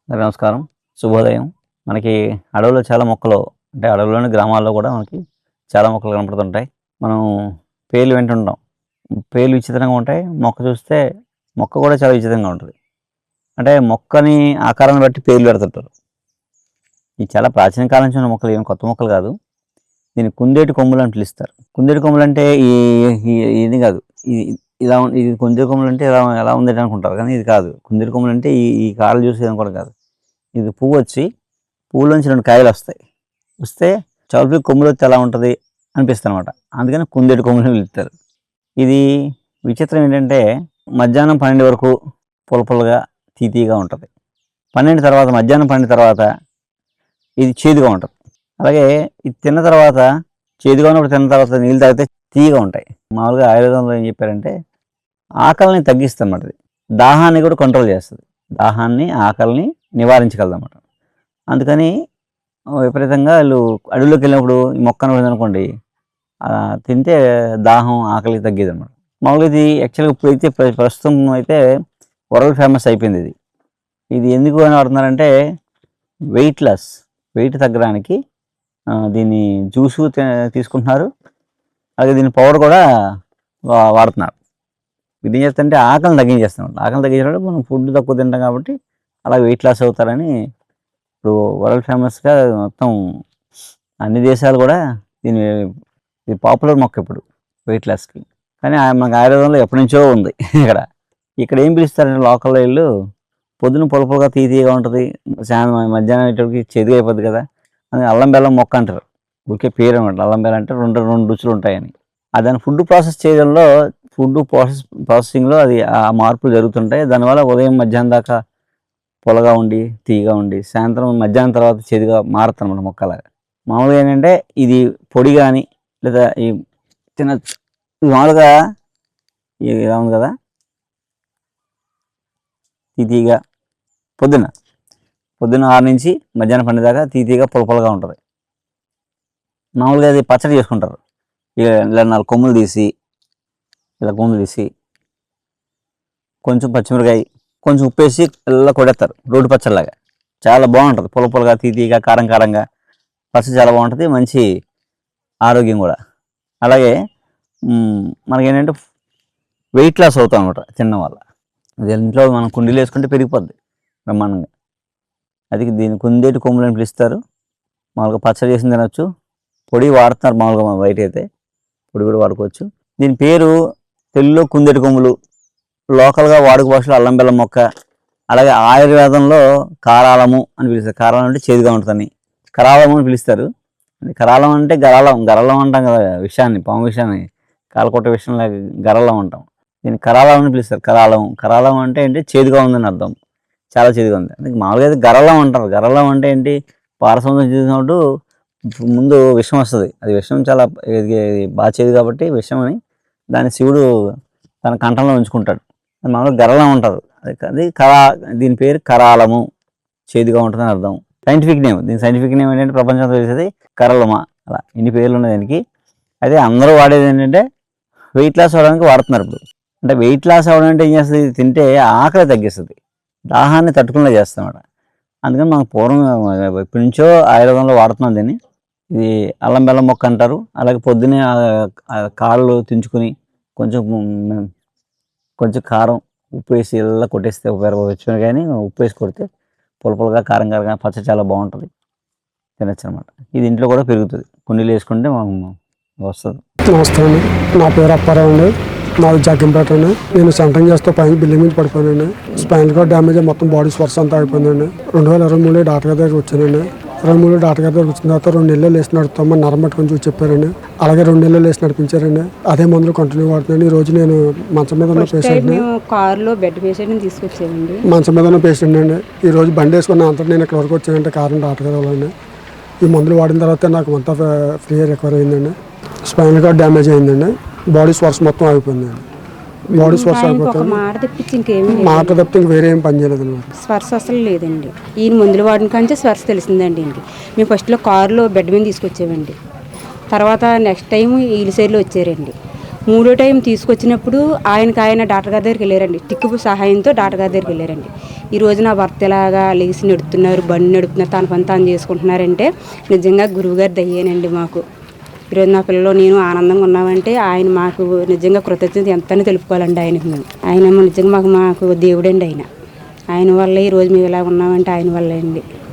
నమస్కారం. శుభోదయం. మనకి అడవిలో చాలా మొక్కలు అంటే అడవిలోని గ్రామాల్లో కూడా మనకి చాలా మొక్కలు కనపడుతుంటాయి. మనం పేర్లు వింటుంటాం. పేర్లు విచిత్రంగా ఉంటాయి. మొక్క చూస్తే మొక్క కూడా చాలా విచిత్రంగా ఉంటుంది. అంటే మొక్కని ఆకారాన్ని బట్టి పేర్లు పెడుతుంటారు. ఇది చాలా ప్రాచీన కాలం నుంచి ఉన్న మొక్కలు, ఏమి కొత్త మొక్కలు కాదు. దీన్ని కుందేటి కొమ్ములు అని పిలుస్తారు. కుందేటి కొమ్ములు అంటే ఇది కాదు. ఇది కుందేటి కొమ్ములు అంటే ఎలా ఉంది అనుకుంటారు, కానీ ఇది కాదు. కుందేటి కొమ్ములు అంటే ఈ కాళ్ళు చూసేది కూడా కాదు. ఇది పువ్వు వచ్చి పువ్వులోంచి 2 కాయలు వస్తాయి. వస్తే చౌల్పి కొమ్ములు వస్తే ఎలా ఉంటుంది అనిపిస్తుంది అనమాట. అందుకని కుందేటి కొమ్ములు పిలుస్తారు. ఇది విచిత్రం ఏంటంటే మధ్యాహ్నం 12 వరకు పుల్లగా తీతీగా ఉంటుంది. మధ్యాహ్నం 12 తర్వాత ఇది చేదుగా ఉంటుంది. అలాగే ఇది తిన్న తర్వాత చేదుగా ఉన్నప్పుడు తిన్న తర్వాత నీళ్ళు తాగితే తీయగా ఉంటాయి. మామూలుగా ఆయుర్వేదంలో ఏం చెప్పారంటే ఆకలిని తగ్గిస్తుంది అన్నమాట. ఇది దాహాన్ని కూడా కంట్రోల్ చేస్తుంది. ఆకలిని నివారించగలదన్నమాట. అందుకని విపరీతంగా వాళ్ళు అడవిలోకి వెళ్ళినప్పుడు ఈ మొక్కను అనుకోండి, తింటే దాహం ఆకలి తగ్గేది అనమాట. మామూలుగా ఇది యాక్చువల్గా ఇప్పుడైతే ప్రస్తుతం అయితే వరల్డ్ ఫేమస్ అయిపోయింది. ఇది ఎందుకు అని వాడుతున్నారంటే వెయిట్ తగ్గడానికి దీన్ని జ్యూసు తీసుకుంటున్నారు. అలాగే దీని పౌడర్ కూడా వాడుతున్నారు. ఇది ఏం చేస్తుంటే ఆకలిని తగ్గించేస్తాం. ఆకలిని తగ్గించినప్పుడు మనం ఫుడ్ తక్కువ తింటాం కాబట్టి అలా వెయిట్ లాస్ అవుతారని ఇప్పుడు వరల్డ్ ఫేమస్గా మొత్తం అన్ని దేశాలు కూడా ఇది పాపులర్ మొక్క ఇప్పుడు వెయిట్ లాస్కి. కానీ మనకు ఆయుర్వేదంలో ఎప్పటి నుంచో ఉంది. ఇక్కడ ఏం పిలుస్తారంటే లోకల్లో వీళ్ళు పొద్దున పొలపులుగా తీయగా ఉంటుంది, మధ్యాహ్నం అయ్యేటప్పటికి చేదుగా అయిపోద్ది కదా అని అల్లం బెల్లం మొక్క అంటారు. ఊరికే పేరు అనమాట. అల్లం బెల్లం అంటే రెండు రుచులు ఉంటాయని. దాన్ని ఫుడ్ ప్రాసెస్ చేయడంలో ప్రాసెసింగ్లో అది ఆ మార్పులు జరుగుతుంటాయి. దానివల్ల ఉదయం మధ్యాహ్నం దాకా పొలగా ఉండి తీయగా ఉండి సాయంత్రం మధ్యాహ్నం తర్వాత చేదుగా మారుతుంది అన్నమాట మొక్కలాగా. మామూలుగా ఏంటంటే ఇది పొడి కానీ లేదా ఈ తినచ్చు. మామూలుగా ఇలా ఉంది కదా, తీతీగా పొద్దున్న 6 నుంచి మధ్యాహ్నం 12 దాకా తీతీగా పొలగా ఉంటుంది. మామూలుగా అది పచ్చడి చేసుకుంటారు. ఇలా 4 కొమ్ములు తీసి కొంచెం పచ్చిమిరకాయ కొంచెం ఉప్పేసి ఇలా కొడేస్తారు. రోడ్డు పచ్చడిలాగా చాలా బాగుంటుంది. పొలగా తీతీగా కారంగా పచ్చడి చాలా బాగుంటుంది. మంచి ఆరోగ్యం కూడా. అలాగే మనకేంటంటే వెయిట్ లాస్ అవుతాం అనమాట తినడం వల్ల. అది ఇంట్లో మనం కుండీలు వేసుకుంటే పెరిగిపోద్ది బ్రహ్మాండంగా. అది దీన్ని కుందేటి కొమ్ములు అని పిలుస్తారు. మామూలుగా పచ్చడి చేసి తినచ్చు. పొడి వాడుతున్నారు మామూలుగా బయట అయితే, పొడి కూడా వాడుకోవచ్చు. దీని పేరు తెలుగులో కుందేటి కొమ్ములు, లోకల్గా వాడుక భాషలో అల్లం బెల్లం మొక్క. అలాగే ఆయుర్వేదంలో కారాలము అని పిలుస్తారు. కారాలం అంటే చేదుగా ఉంటుందని కరాలము అని పిలుస్తారు. కరాలం అంటే గరళం అంటాం కదా, విషయాన్ని, పాము విషయాన్ని, కాలకొట్ట విషయంలో గరళం అంటాం. దీన్ని కరాలం అని పిలుస్తారు. కరాలం అంటే ఏంటి, చేదుగా ఉందని అర్థం. చాలా చేదుగా ఉంది. అందుకే మామూలుగా అయితే గరళం అంటారు. గరళం అంటే ఏంటి, పారసముద్రం చూసినప్పుడు ముందు విషం వస్తుంది. అది విషం చాలా బాగా చేదు కాబట్టి విషం అని దాన్ని శివుడు తన కంఠంలో ఉంచుకుంటాడు. మామూలుగా గరళం అంటారు. అది దీని పేరు కరాలము, చేదుగా ఉంటుందని అర్థం. Scientific name. దీని సైంటిఫిక్ నేమ్ ఏంటంటే ప్రపంచంతో తెలిసేది కరలమా. అలా ఇన్ని పేర్లు ఉన్నాయి దానికి. అయితే అందరూ వాడేది ఏంటంటే వెయిట్ లాస్ అవ్వడానికి వాడుతున్నారు. ఇప్పుడు అంటే వెయిట్ లాస్ అవ్వడం అంటే ఏం చేస్తుంది, తింటే ఆకలి తగ్గిస్తుంది, దాహాన్ని తట్టుకునేలా చేస్తామన్నమాట. అందుకని మనం పూర్వం ఇప్పటి నుంచో ఆయుర్వేదంలో వాడుతున్నాం దీన్ని. ఇది అల్లం బెల్లం మొక్క అంటారు. అలాగే పొద్దున్నే కాళ్ళు తుంచుకొని కొంచెం కారం ఉప్పు వేసి ఇలా కొట్టేస్తే ఉపయోగపచ్చు. కానీ ఉప్పు వేసి కొడితే పులగా కారంగా పచ్చడి చాలా బాగుంటుంది, తినచ్చు అనమాట. ఇది ఇంట్లో కూడా పెరుగుతుంది. కుండీలు వేసుకుంటే మనం వస్తుంది. నమస్తే అండి, నా పేరు అప్పారావు అండి. నాది జగ్గంపేట అండి. నేను సెంటరింగ్ చేస్తే పైన బిల్డింగ్ నుంచి పడిపోయానండి. స్పైనల్ కార్డ్ డ్యామేజ్, మొత్తం బాడీ స్పర్శ అంతా అయిపోయిందండి. 2023 డాక్టర్ గారి దగ్గర వచ్చానండి. 23 డాక్టర్ గారి దగ్గర వచ్చిన తర్వాత 2 నెలలు వేసి నడుస్తామని నరం పట్టుకొని చూసి చెప్పారండి. అలాగే 2 నెలలు వేసి నడిపించారండి. అదే మందులు కంటిన్యూ వాడుతున్నాను. ఈ రోజు నేను మంచం మీద ఉన్న పేషెంట్, కారులో బెడ్ పేషెంట్ తీసుకొచ్చానండి. మంచం మీద ఉన్న పేషెంట్ అండి. ఈ రోజు బండి వేసుకున్న అంతా నేను ఇక్కడ వరకు వచ్చానంటే కారణం డాక్టర్ గారు వాళ్ళండి. ఈ మందులు వాడిన తర్వాత నాకు అంతా ఫ్రీ రికవర్ అయిందండి. స్పైనల్ కార్డ్ డ్యామేజ్ అయిందండి. బాడీ స్పర్శ మొత్తం అయిపోయిందండి. బాడీ స్పర్శ అయిపోతుంది. మాట తప్పితే ఇంక వేరే ఏం పని చేయలేదు అనమాట. స్పర్శ అసలు లేదండి. ఈ మందులు వాడిన కానీ స్పర్శ తెలిసిందండి. ఇంక మేము ఫస్ట్లో కారులో బెడ్ మీద తీసుకొచ్చామండి. తర్వాత నెక్స్ట్ టైం ఈలిసేర్లో వచ్చారండి. మూడో టైం తీసుకొచ్చినప్పుడు ఆయన డాక్టర్ గారి దగ్గరికి వెళ్ళారండి. టిక్కు సహాయంతో డాక్టర్ గారి దగ్గరికి వెళ్ళారండి. ఈ రోజు నా భర్త ఇలాగా లేచి నడుపుతున్నారు, బండి నడుపుతున్నారు, తన పని తాను చేసుకుంటున్నారంటే నిజంగా గురువుగారి దయ్యేనండి మాకు. ఈరోజు నా పిల్లలు నేను ఆనందంగా ఉన్నామంటే ఆయన మాకు నిజంగా కృతజ్ఞత ఎంతని తెలుపుకోవాలండి ఆయనకి మేము. ఆయన నిజంగా మాకు దేవుడండి ఆయన. ఆయన వల్ల ఈరోజు మేము ఇలా ఉన్నామంటే ఆయన వల్లే అండి.